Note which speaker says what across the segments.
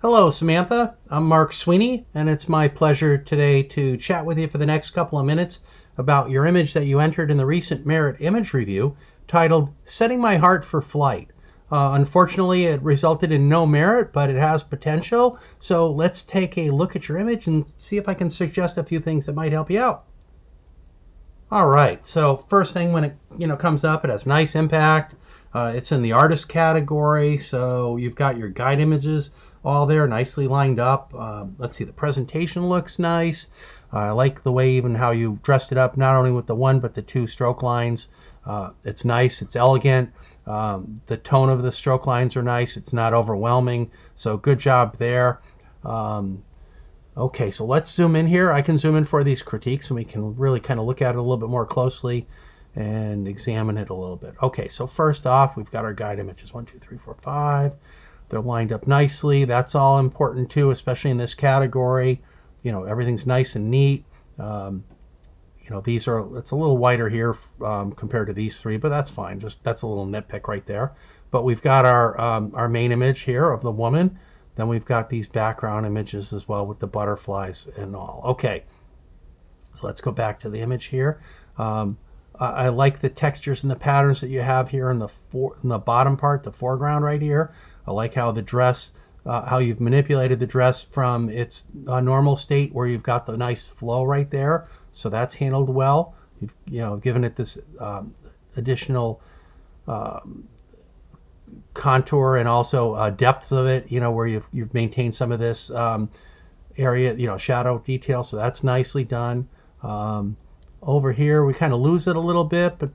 Speaker 1: Hello, Samantha. I'm Mark Sweeney, and it's my pleasure today to chat with you for the next couple of minutes about your image that you entered in the recent Merit Image Review titled Setting My Heart for Flight. Unfortunately, it resulted in no merit, but it has potential. So let's take a look at your image and see if I can suggest a few things that might help you out. All right. So first thing when it comes up, it has nice impact. It's in the artist category, so you've got your guide images all there, nicely lined up. Let's see, the presentation looks nice. I like the way even how you dressed it up, not only with the one but the two stroke lines. It's nice. It's elegant. The tone of the stroke lines are nice. It's not overwhelming. So good job there. Okay, so let's zoom in here. I can zoom in for these critiques and we can really kind of look at it a little bit more closely and examine it a little bit. Okay, so first off, we've got our guide images. 1, 2, 3, 4, 5. They're lined up nicely. That's all important too, especially in this category. Everything's nice and neat. It's a little wider here compared to these three, but that's fine. That's a little nitpick right there. But we've got our main image here of the woman. Then we've got these background images as well with the butterflies and all. Okay, so let's go back to the image here. I like the textures and the patterns that you have here in the bottom part, the foreground right here. I like how the dress, how you've manipulated the dress from its normal state where you've got the nice flow right there. So that's handled well. You've given it this additional contour and also depth of it, where you've maintained some of this area, shadow detail. So that's nicely done. Over here, we kind of lose it a little bit, but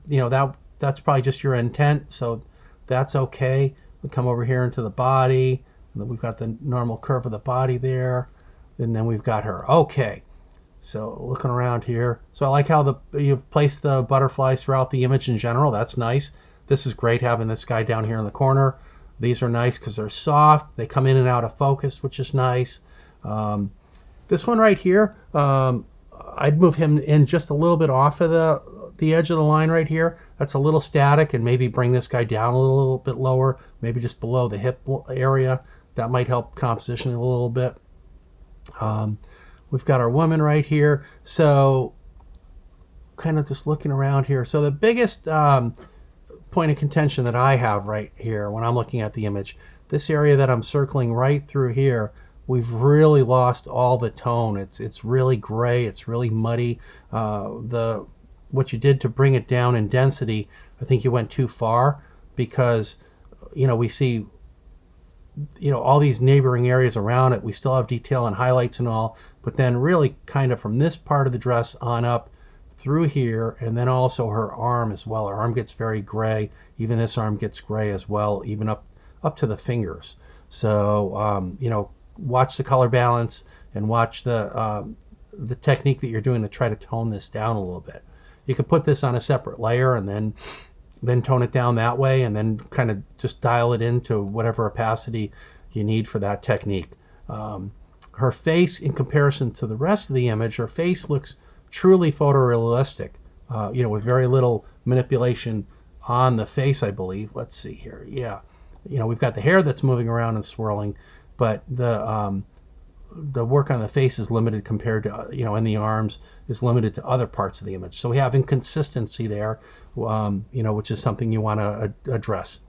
Speaker 1: that's probably just your intent. So that's okay. We come over here into the body, and then we've got the normal curve of the body there, and then we've got her. Okay. So looking around here, so I like how you've placed the butterflies throughout the image in general. That's nice. This is great having this guy down here in the corner. These are nice because they're soft. They come in and out of focus, which is nice. This one right here, I'd move him in just a little bit off of the edge of the line right here. That's a little static, and maybe bring this guy down a little bit lower, maybe just below the hip area. That might help composition a little bit. We've got our woman right here. So kind of just looking around here. So the biggest point of contention that I have right here when I'm looking at the image, this area that I'm circling right through here, we've really lost all the tone. It's really gray. It's really muddy. What you did to bring it down in density, I think you went too far, because we see all these neighboring areas around it. We still have detail and highlights and all, but then really kind of from this part of the dress on up through here, and then also her arm as well. Her arm gets very gray. Even this arm gets gray as well, even up to the fingers. So watch the color balance and watch the technique that you're doing to try to tone this down a little bit. You could put this on a separate layer and then tone it down that way, and then kind of just dial it into whatever opacity you need for that technique. Her face, in comparison to the rest of the image, her face looks truly photorealistic, with very little manipulation on the face, I believe. Let's see here. Yeah, we've got the hair that's moving around and swirling, but the work on the face is limited compared to, and the arms is limited to other parts of the image. So we have inconsistency there, which is something you want to address.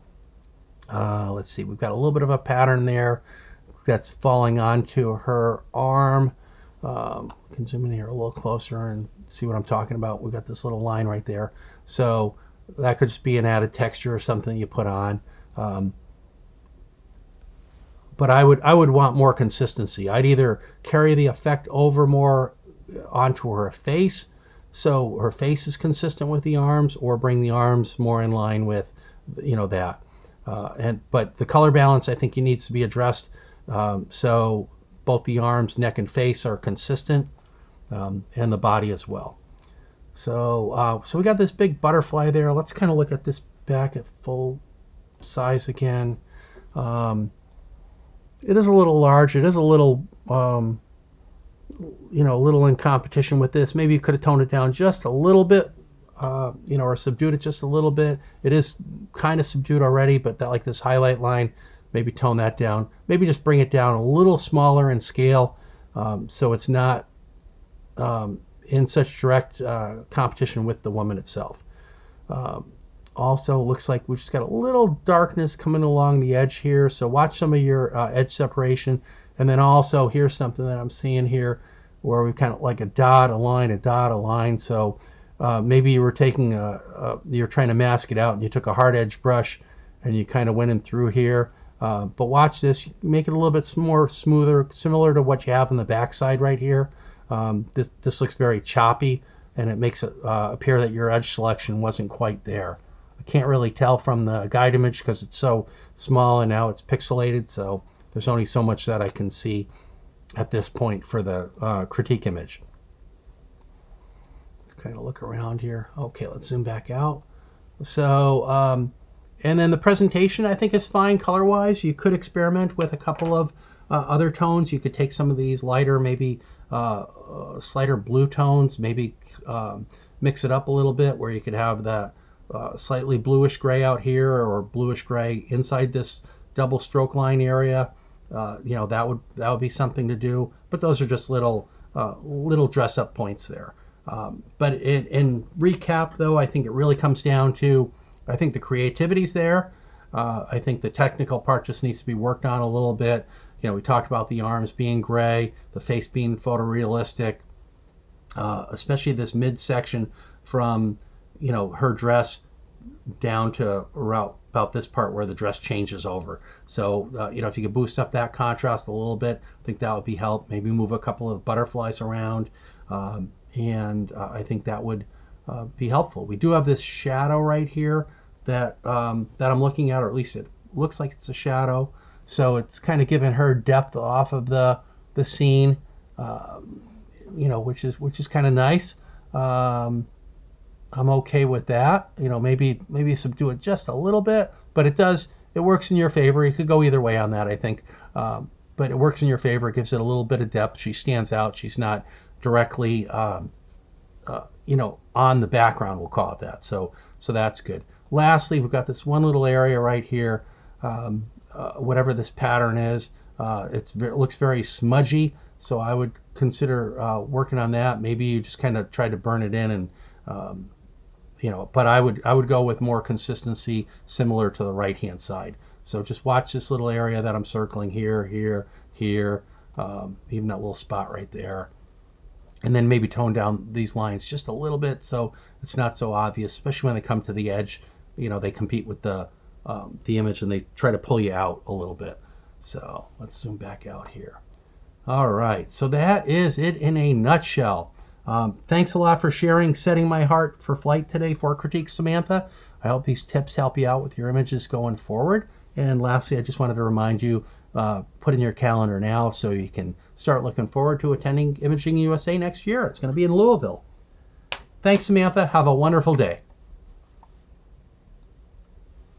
Speaker 1: Let's see, we've got a little bit of a pattern there that's falling onto her arm. We can zoom in here a little closer and see what I'm talking about. We've got this little line right there. So that could just be an added texture or something you put on. But I would want more consistency. I'd either carry the effect over more onto her face, so her face is consistent with the arms, or bring the arms more in line with, that. But the color balance, I think, needs to be addressed. So both the arms, neck, and face are consistent, and the body as well. So we got this big butterfly there. Let's kind of look at this back at full size again. It is a little large. It is a little, a little in competition with this. Maybe you could have toned it down just a little bit, or subdued it just a little bit. It is kind of subdued already, but that, like this highlight line, maybe tone that down. Maybe just bring it down a little smaller in scale, so it's not in such direct competition with the woman itself. Also, looks like we've just got a little darkness coming along the edge here, so watch some of your edge separation. And then also, here's something that I'm seeing here where we've kind of like a dot, a line, a dot, a line. So maybe you were taking you're trying to mask it out, and you took a hard edge brush and you kind of went in through here. But watch this, make it a little bit more smoother, similar to what you have on the backside right here. This looks very choppy, and it makes it appear that your edge selection wasn't quite there. I can't really tell from the guide image because it's so small and now it's pixelated, so there's only so much that I can see at this point for the critique image. Let's kind of look around here. Okay, let's zoom back out. So, and then the presentation I think is fine color-wise. You could experiment with a couple of other tones. You could take some of these lighter, maybe slighter blue tones, maybe mix it up a little bit where you could have that slightly bluish gray out here or bluish gray inside this double stroke line area. You know, that would be something to do. But those are just little dress up points there. But in recap, though, I think it really comes down to, I think the creativity's there. I think the technical part just needs to be worked on a little bit. You know, we talked about the arms being gray, the face being photorealistic, especially this midsection from, you know, her dress down to about this part where the dress changes over. So, you know, if you could boost up that contrast a little bit, I think that would be help. Maybe move a couple of butterflies around, and I think that would be helpful. We do have this shadow right here that that I'm looking at, or at least it looks like it's a shadow. So it's kind of giving her depth off of the scene, you know, which is kind of nice. I'm okay with that. You know, maybe subdue it just a little bit, but it works in your favor. You could go either way on that, I think. But it works in your favor. It gives it a little bit of depth. She stands out. She's not directly, you know, on the background, we'll call it that. So that's good. Lastly, we've got this one little area right here. Whatever this pattern is, it looks very smudgy. So I would consider working on that. Maybe you just kind of try to burn it in, and you know. But I would go with more consistency, similar to the right hand side. So just watch this little area that I'm circling here, here, here, even that little spot right there. And then maybe tone down these lines just a little bit so it's not so obvious, especially when they come to the edge. You know, they compete with the image and they try to pull you out a little bit. So let's zoom back out here. All right, so that is it in a nutshell. Thanks a lot for sharing Setting My Heart for Flight today for Critique, Samantha. I hope these tips help you out with your images going forward. And lastly, I just wanted to remind you, put in your calendar now so you can start looking forward to attending Imaging USA next year. It's going to be in Louisville. Thanks, Samantha. Have a wonderful day.